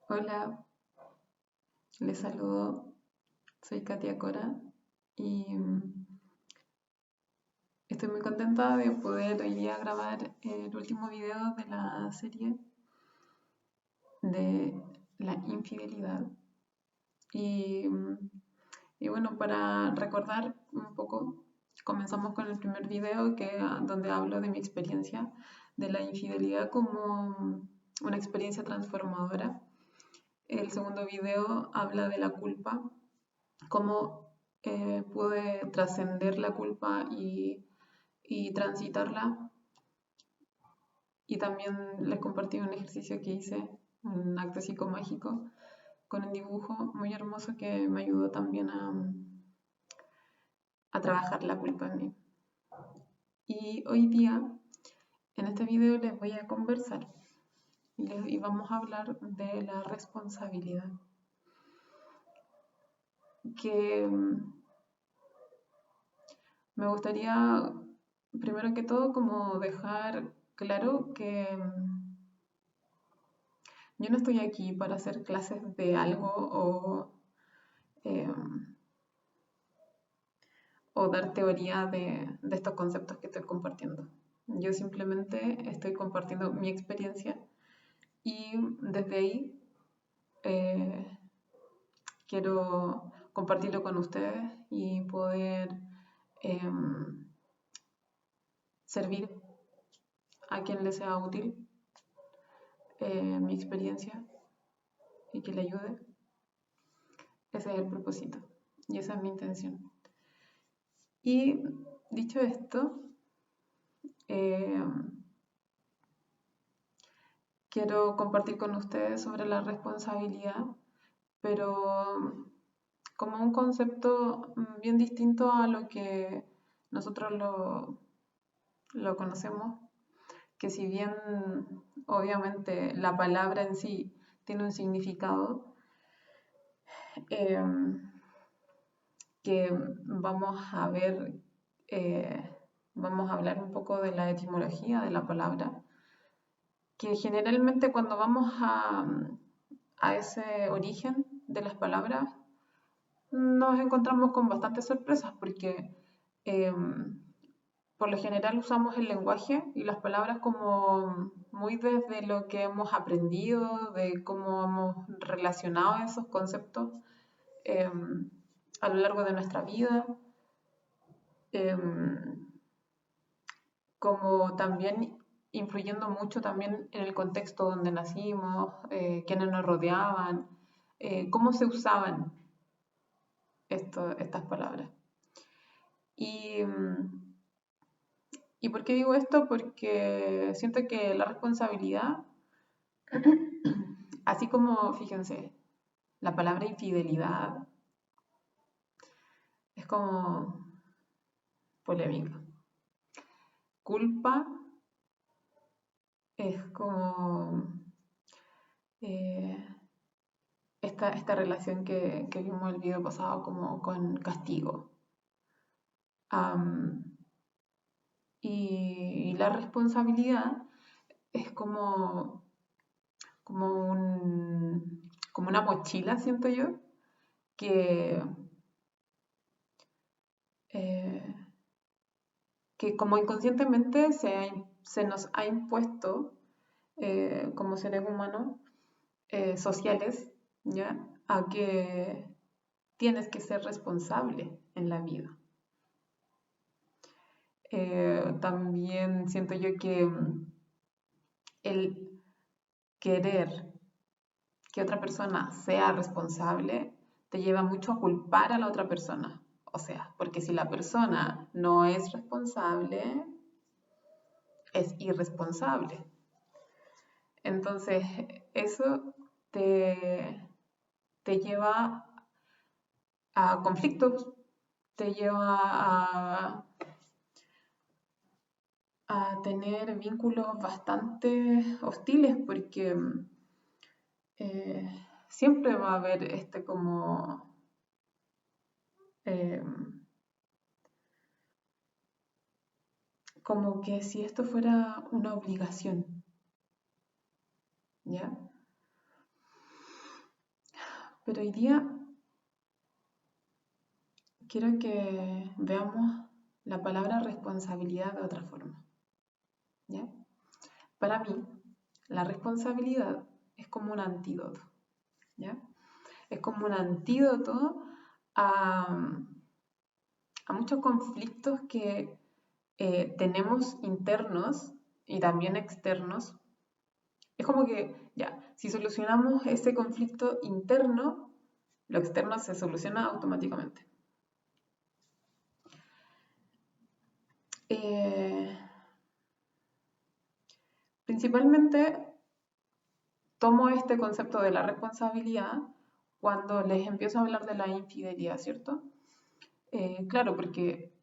Hola, les saludo. Soy Katia Cora y estoy muy contenta de poder hoy día grabar el último video de la serie de la infidelidad. Y, mm, y bueno, para recordar un poco, comenzamos con el primer video donde hablo de mi experiencia de la infidelidad como una experiencia transformadora. El segundo video habla de la culpa, cómo pude trascender la culpa y transitarla. Y también les compartí un ejercicio que hice, un acto psicomágico, con un dibujo muy hermoso que me ayudó también a trabajar la culpa en mí. Y hoy día, en este video, les voy a conversar y vamos a hablar de la responsabilidad. Que me gustaría, primero que todo, como dejar claro que yo no estoy aquí para hacer clases de algo eh, o dar teoría de estos conceptos que estoy compartiendo. Yo simplemente estoy compartiendo mi experiencia y desde ahí eh, quiero compartirlo con ustedes y poder eh, servir a quien le sea útil mi experiencia y que le ayude. Ese es el propósito y esa es mi intención. Y dicho esto, eh, quiero compartir con ustedes sobre la responsabilidad, pero como un concepto bien distinto a lo que nosotros lo conocemos, que si bien obviamente la palabra en sí tiene un significado, eh, que vamos a ver, vamos a hablar un poco de la etimología de la palabra, que generalmente cuando vamos a ese origen de las palabras, nos encontramos con bastantes sorpresas porque eh, por lo general usamos el lenguaje y las palabras como muy desde lo que hemos aprendido, de cómo hemos relacionado esos conceptos eh, a lo largo de nuestra vida, eh, como también influyendo mucho también en el contexto donde nacimos, quienes nos rodeaban, cómo se usaban estas palabras. Y, ¿Y por qué digo esto? Porque siento que la responsabilidad, así como, fíjense, la palabra infidelidad es como polémica. Culpa es como eh, esta relación que vimos el video pasado como con castigo. Um, y la responsabilidad es como una mochila, siento yo, que, eh, que como inconscientemente se nos ha impuesto como seres humanos sociales, ¿ya? A que tienes que ser responsable en la vida. También siento yo que el querer que otra persona sea responsable te lleva mucho a culpar a la otra persona. O sea, porque si la persona no es responsable, es irresponsable. Entonces, eso te lleva a conflictos, te lleva a tener vínculos bastante hostiles porque siempre va a haber eh, como que si esto fuera una obligación, ¿ya? Pero hoy día quiero que veamos la palabra responsabilidad de otra forma, ¿ya? Para mí, la responsabilidad es como un antídoto, ¿ya? Es como un antídoto a, a muchos conflictos que tenemos internos y también externos. Es como que, ya, si solucionamos ese conflicto interno, lo externo se soluciona automáticamente. Principalmente tomo este concepto de la responsabilidad cuando les empiezo a hablar de la infidelidad, ¿cierto? Claro, porque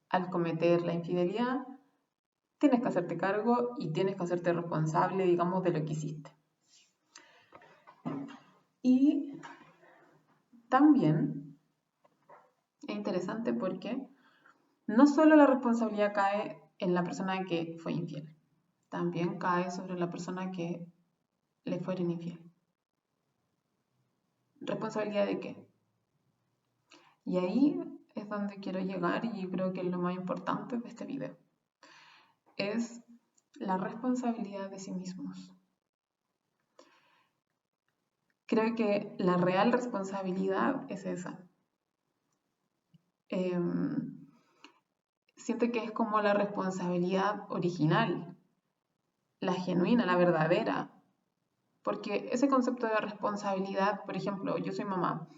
al cometer la infidelidad tienes que hacerte cargo y tienes que hacerte responsable, digamos, de lo que hiciste. Y también es interesante porque no solo la responsabilidad cae en la persona que fue infiel, también cae sobre la persona que le fueron infiel. ¿Responsabilidad de qué? Y ahí es donde quiero llegar y creo que es lo más importante de este video. Es la responsabilidad de sí mismos. Creo que la real responsabilidad es esa. Siento que es como la responsabilidad original, la genuina, la verdadera. Porque ese concepto de responsabilidad, por ejemplo, yo soy mamá.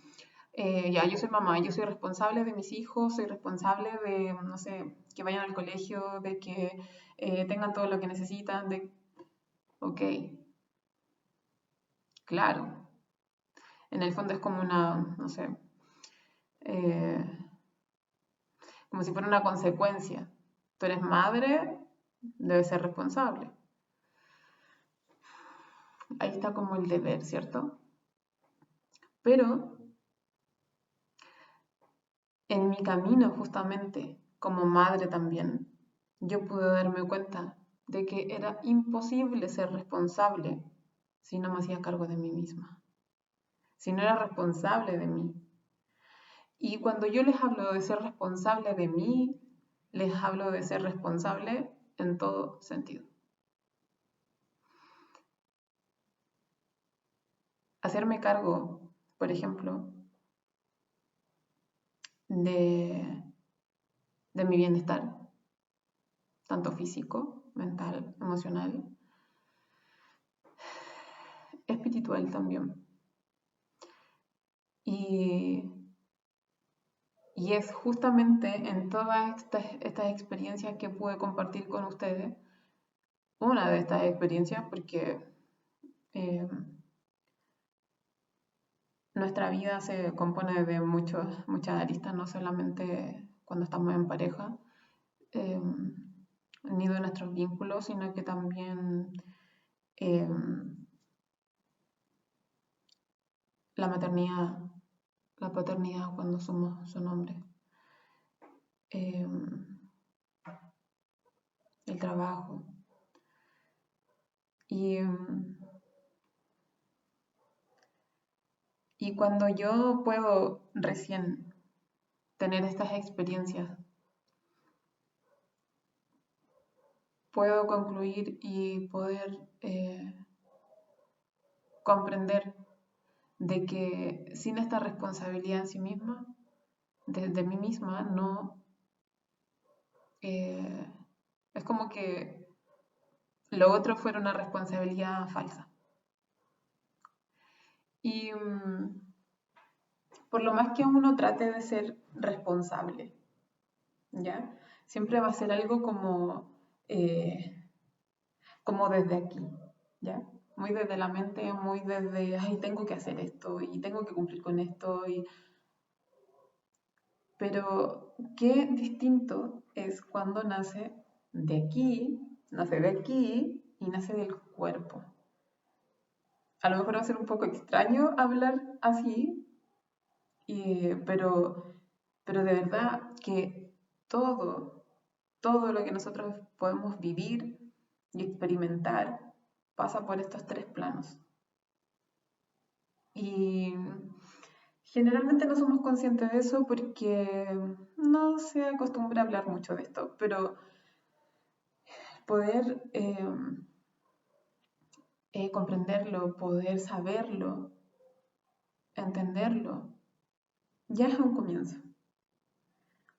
Yo soy mamá, yo soy responsable de mis hijos, soy responsable de, no sé, que vayan al colegio, de que tengan todo lo que necesitan, Ok, claro. En el fondo es como una, no sé, eh, como si fuera una consecuencia. Tú eres madre, debes ser responsable. Ahí está como el deber, ¿cierto? Pero en mi camino, justamente, como madre también, yo pude darme cuenta de que era imposible ser responsable si no me hacía cargo de mí misma, si no era responsable de mí. Y cuando yo les hablo de ser responsable de mí, les hablo de ser responsable en todo sentido. Hacerme cargo, por ejemplo, de, de mi bienestar, tanto físico, mental, emocional, espiritual también. Y, y es justamente en todas estas experiencias que pude compartir con ustedes, una de estas experiencias, porque eh, nuestra vida se compone de muchas aristas, no solamente cuando estamos en pareja, ni de nuestros vínculos, sino que también eh, la maternidad, la paternidad cuando son hombres, eh, el trabajo. Y cuando yo puedo recién tener estas experiencias, puedo concluir y poder comprender de que sin esta responsabilidad en sí misma, de mí misma, no... es como que lo otro fuera una responsabilidad falsa. Y por lo más que uno trate de ser responsable, ¿ya? Siempre va a ser algo como desde aquí, ¿ya? Muy desde la mente, muy desde, ay, tengo que hacer esto y tengo que cumplir con esto. Pero qué distinto es cuando nace de aquí y nace del cuerpo. A lo mejor va a ser un poco extraño hablar así, pero de verdad que todo lo que nosotros podemos vivir y experimentar pasa por estos tres planos. Y generalmente no somos conscientes de eso porque no se acostumbra a hablar mucho de esto, pero poder comprenderlo, poder saberlo, entenderlo, ya es un comienzo.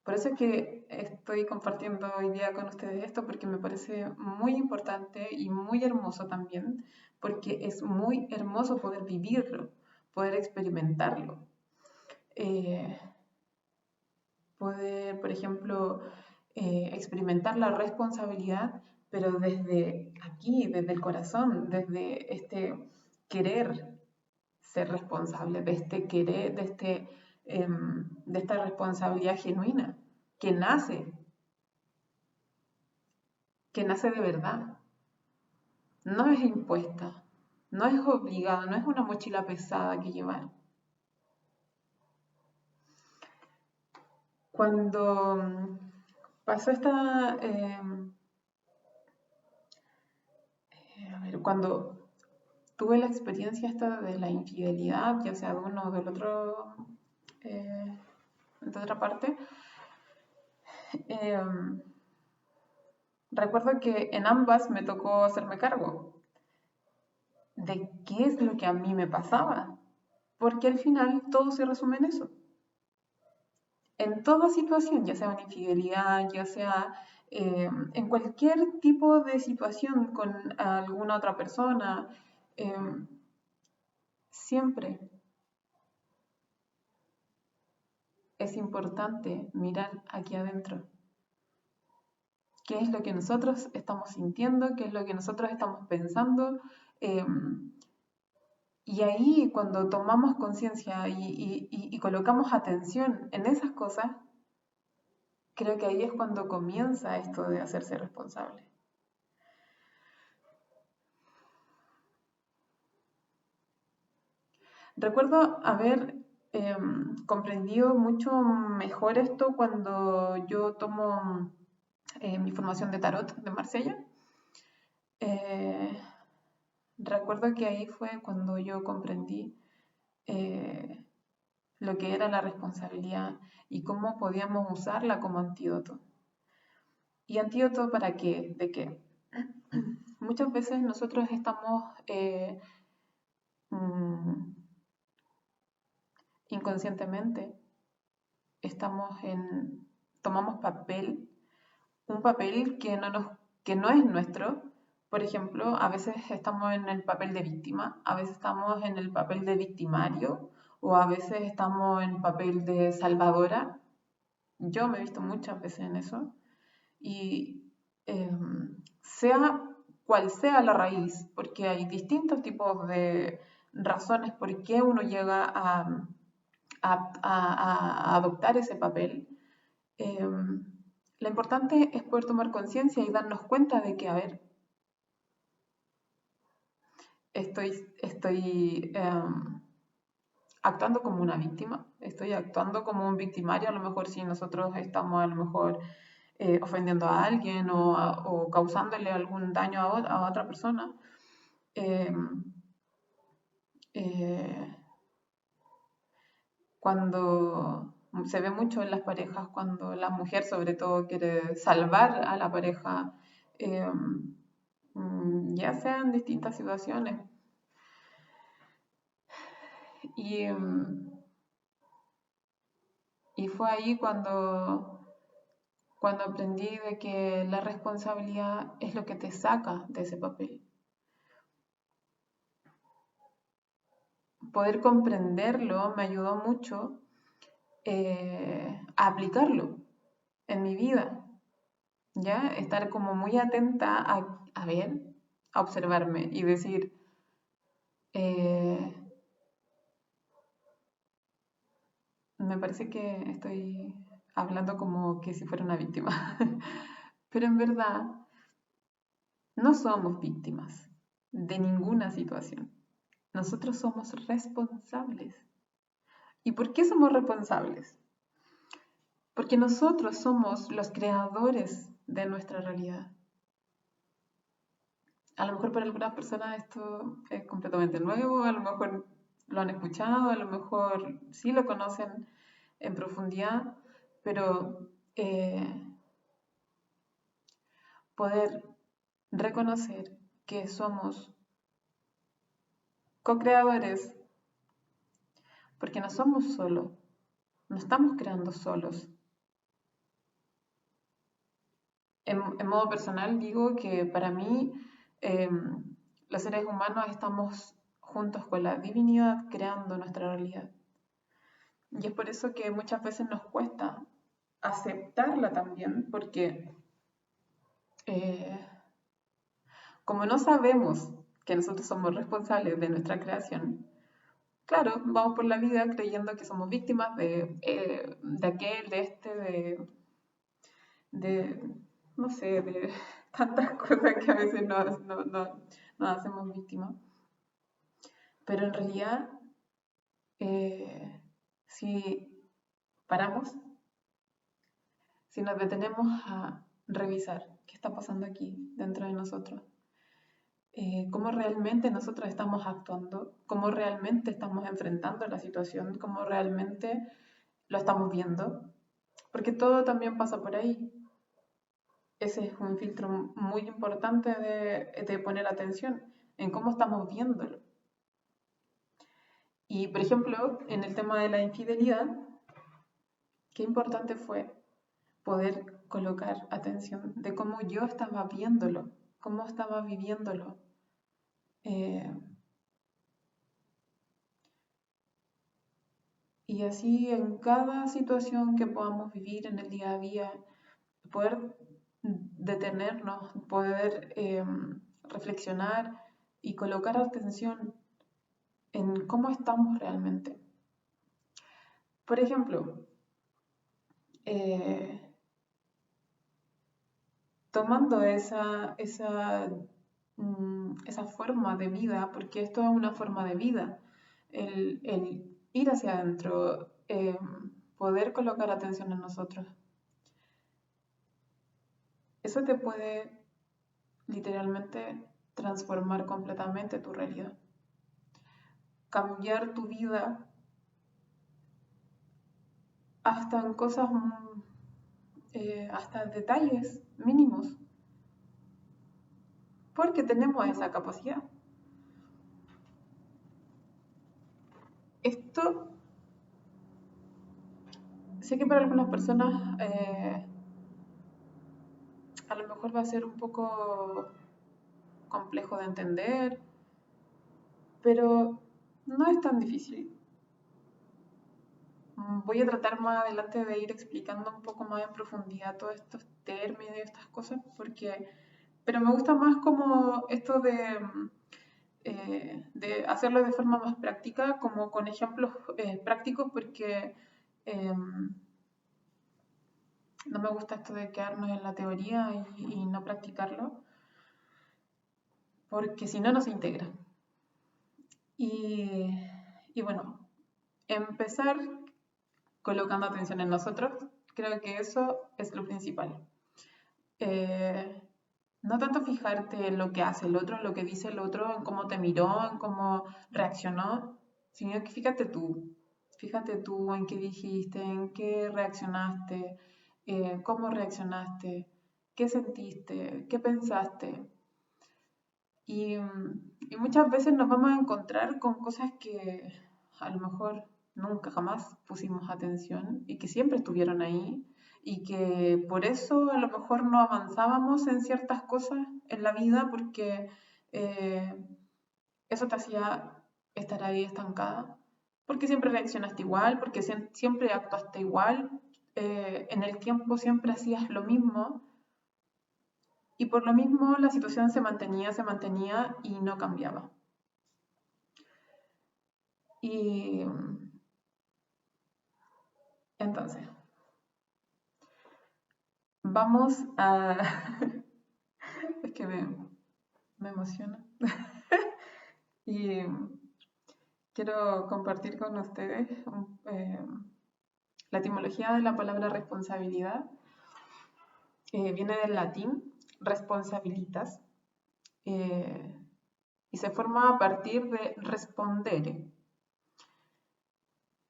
Por eso es que estoy compartiendo hoy día con ustedes esto, porque me parece muy importante y muy hermoso también, porque es muy hermoso poder vivirlo, poder experimentarlo. Poder, por ejemplo, experimentar la responsabilidad, pero desde aquí, desde el corazón, desde este querer ser responsable, de este querer, de esta responsabilidad genuina que nace de verdad, no es impuesta, no es obligada, no es una mochila pesada que llevar. Cuando pasó cuando tuve la experiencia esta de la infidelidad, ya sea de uno o del otro, de otra parte, eh, recuerdo que en ambas me tocó hacerme cargo de qué es lo que a mí me pasaba, porque al final todo se resume en eso. En toda situación, ya sea una infidelidad, ya sea en cualquier tipo de situación con alguna otra persona, eh, siempre es importante mirar aquí adentro. ¿Qué es lo que nosotros estamos sintiendo? ¿Qué es lo que nosotros estamos pensando? Eh, y ahí cuando tomamos conciencia y colocamos atención en esas cosas, creo que ahí es cuando comienza esto de hacerse responsable. Recuerdo haber comprendido mucho mejor esto cuando yo tomo mi formación de tarot de Marsella. Recuerdo que ahí fue cuando yo comprendí eh, lo que era la responsabilidad y cómo podíamos usarla como antídoto. ¿Y antídoto para qué? ¿De qué? Muchas veces nosotros estamos mm, inconscientemente, tomamos un papel que no es nuestro. Por ejemplo, a veces estamos en el papel de víctima, a veces estamos en el papel de victimario o a veces estamos en papel de salvadora. Yo me he visto muchas veces en eso y sea cual sea la raíz, porque hay distintos tipos de razones por qué uno llega a adoptar ese papel. Lo importante es poder tomar conciencia y darnos cuenta de que, a ver, estoy actuando como una víctima, estoy actuando como un victimario, a lo mejor si nosotros estamos a lo mejor ofendiendo a alguien o causándole algún daño a otra persona. Eh, eh, Cuando se ve mucho en las parejas, cuando la mujer sobre todo quiere salvar a la pareja, eh, ya sea en distintas situaciones. Y, y fue ahí cuando aprendí de que la responsabilidad es lo que te saca de ese papel. Poder comprenderlo me ayudó mucho a aplicarlo en mi vida, ¿ya? Estar como muy atenta a ver, a observarme y decir, eh, me parece que estoy hablando como que si fuera una víctima, pero en verdad no somos víctimas de ninguna situación. Nosotros somos responsables. ¿Y por qué somos responsables? Porque nosotros somos los creadores de nuestra realidad. A lo mejor para algunas personas esto es completamente nuevo, a lo mejor lo han escuchado, a lo mejor sí lo conocen en profundidad, pero poder reconocer que somos co-creadores, porque no somos solos, no estamos creando solos. En modo personal digo que para mí los seres humanos estamos juntos con la divinidad creando nuestra realidad. Y es por eso que muchas veces nos cuesta aceptarla también, porque como no sabemos que nosotros somos responsables de nuestra creación, claro, vamos por la vida creyendo que somos víctimas de aquel, de este, de no sé, de tantas cosas que a veces nos hacemos víctimas. Pero en realidad, si paramos, si nos detenemos a revisar qué está pasando aquí dentro de nosotros, cómo realmente nosotros estamos actuando, cómo realmente estamos enfrentando la situación, cómo realmente lo estamos viendo, porque todo también pasa por ahí. Ese es un filtro muy importante de poner atención en cómo estamos viéndolo. Y, por ejemplo, en el tema de la infidelidad, qué importante fue poder colocar atención de cómo yo estaba viéndolo, cómo estaba viviéndolo. Y así en cada situación que podamos vivir en el día a día, poder detenernos, poder reflexionar y colocar atención en cómo estamos realmente. Por ejemplo, tomando esa forma de vida, porque esto es una forma de vida, el ir hacia adentro, poder colocar atención en nosotros, eso te puede literalmente transformar completamente tu realidad, cambiar tu vida hasta en cosas, hasta detalles mínimos, porque tenemos esa capacidad. Esto, sé que para algunas personas a lo mejor va a ser un poco complejo de entender, pero no es tan difícil. Voy a tratar más adelante de ir explicando un poco más en profundidad todos estos términos y estas cosas, pero me gusta más como esto de hacerlo de forma más práctica, como con ejemplos prácticos, porque no me gusta esto de quedarnos en la teoría y no practicarlo, porque si no, no se integra. Y bueno, empezar colocando atención en nosotros, creo que eso es lo principal. No tanto fijarte en lo que hace el otro, en lo que dice el otro, en cómo te miró, en cómo reaccionó, sino que fíjate tú en qué dijiste, en qué reaccionaste, cómo reaccionaste, qué sentiste, qué pensaste. Y muchas veces nos vamos a encontrar con cosas que a lo mejor nunca jamás pusimos atención y que siempre estuvieron ahí y que por eso a lo mejor no avanzábamos en ciertas cosas en la vida porque eh, eso te hacía estar ahí estancada, porque siempre reaccionaste igual, porque siempre actuaste igual, en el tiempo siempre hacías lo mismo y por lo mismo la situación se mantenía y no cambiaba. Y entonces, vamos a... es que me emociona. Y quiero compartir con ustedes la etimología de la palabra responsabilidad. Viene del latín responsabilitas y se forma a partir de respondere,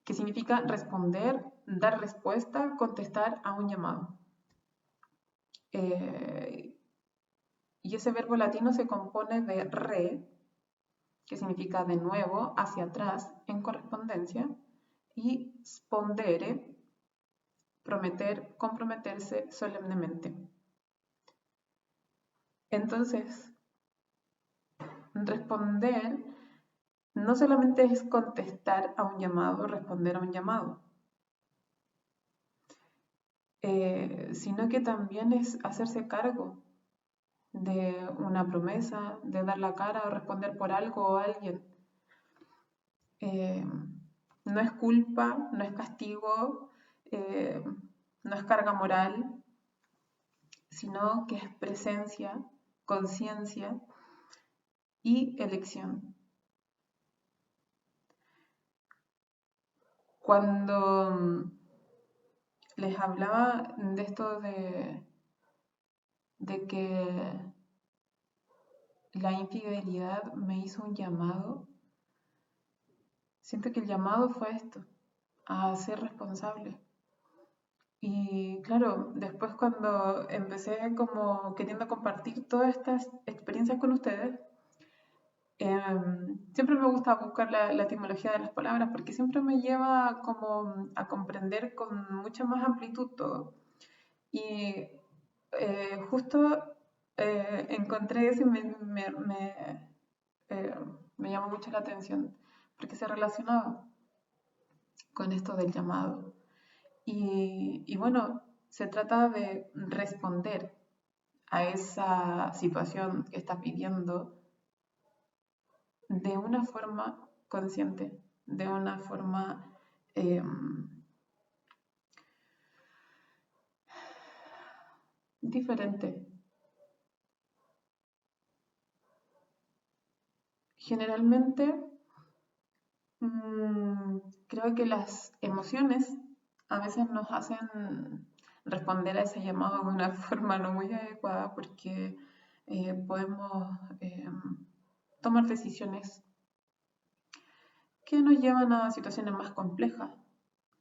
que significa responder, dar respuesta, contestar a un llamado. Y ese verbo latino se compone de re, que significa de nuevo, hacia atrás, en correspondencia, y spondere, prometer, comprometerse solemnemente. Entonces, responder no solamente es contestar a un llamado, responder a un llamado, sino que también es hacerse cargo de una promesa, de dar la cara o responder por algo o alguien. No es culpa, no es castigo, no es carga moral, sino que es presencia, conciencia y elección. Cuando les hablaba de esto de que la infidelidad me hizo un llamado, siento que el llamado fue esto, a ser responsable. Y claro, después cuando empecé como queriendo compartir todas estas experiencias con ustedes, siempre me gusta buscar la etimología de las palabras porque siempre me lleva como a comprender con mucha más amplitud todo. Y justo encontré eso y me llamó mucho la atención porque se relacionaba con esto del llamado. Y bueno, se trata de responder a esa situación que estás viviendo de una forma consciente, de una forma diferente. Generalmente creo que las emociones a veces nos hacen responder a ese llamado de una forma no muy adecuada porque podemos tomar decisiones que nos llevan a situaciones más complejas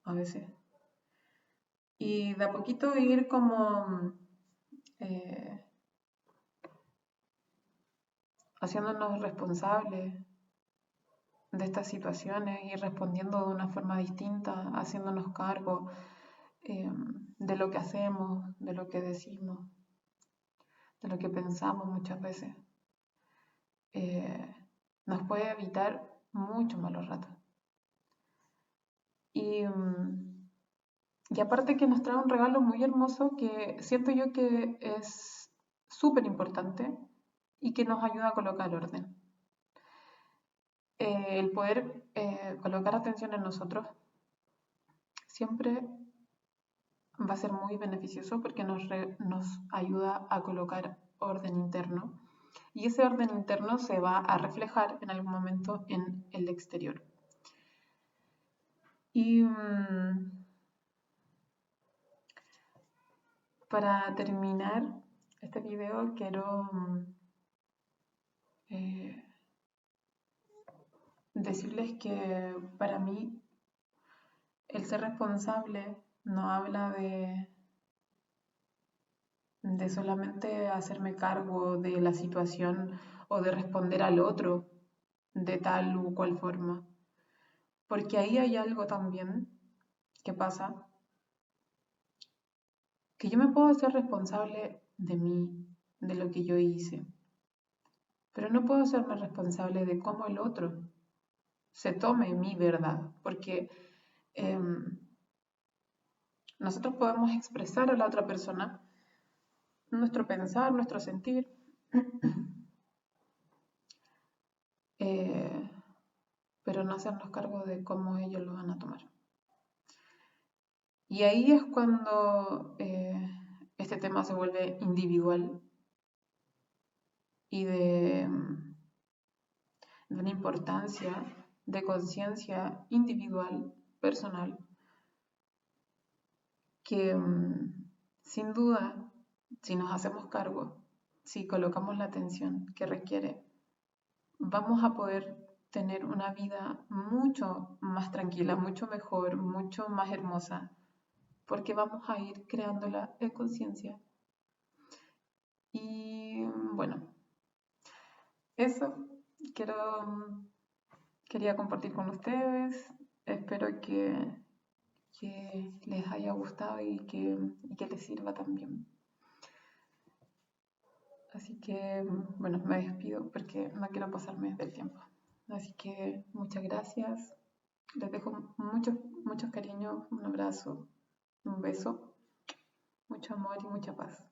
a veces. Y de a poquito ir como eh, haciéndonos responsables de estas situaciones y respondiendo de una forma distinta, haciéndonos cargo de lo que hacemos, de lo que decimos, de lo que pensamos muchas veces, nos puede evitar muchos malos ratos. Y aparte que nos trae un regalo muy hermoso que siento yo que es súper importante y que nos ayuda a colocar orden. El poder colocar atención en nosotros siempre va a ser muy beneficioso porque nos ayuda a colocar orden interno y ese orden interno se va a reflejar en algún momento en el exterior. Y para terminar este video quiero decirles que para mí el ser responsable no habla de solamente hacerme cargo de la situación o de responder al otro de tal u cual forma. Porque ahí hay algo también que pasa, que yo me puedo hacer responsable de mí, de lo que yo hice, pero no puedo hacerme responsable de cómo el otro se tome mi verdad, porque nosotros podemos expresar a la otra persona nuestro pensar, nuestro sentir, pero no hacernos cargo de cómo ellos lo van a tomar. Y ahí es cuando este tema se vuelve individual y de una importancia de conciencia individual, personal, que sin duda, si nos hacemos cargo, si colocamos la atención que requiere, vamos a poder tener una vida mucho más tranquila, mucho mejor, mucho más hermosa, porque vamos a ir creándola en conciencia. Y bueno, eso quería compartir con ustedes. Espero que les haya gustado y que les sirva también. Así que, bueno, me despido porque no quiero pasarme del tiempo. Así que muchas gracias. Les dejo muchos cariños, un abrazo, un beso, mucho amor y mucha paz.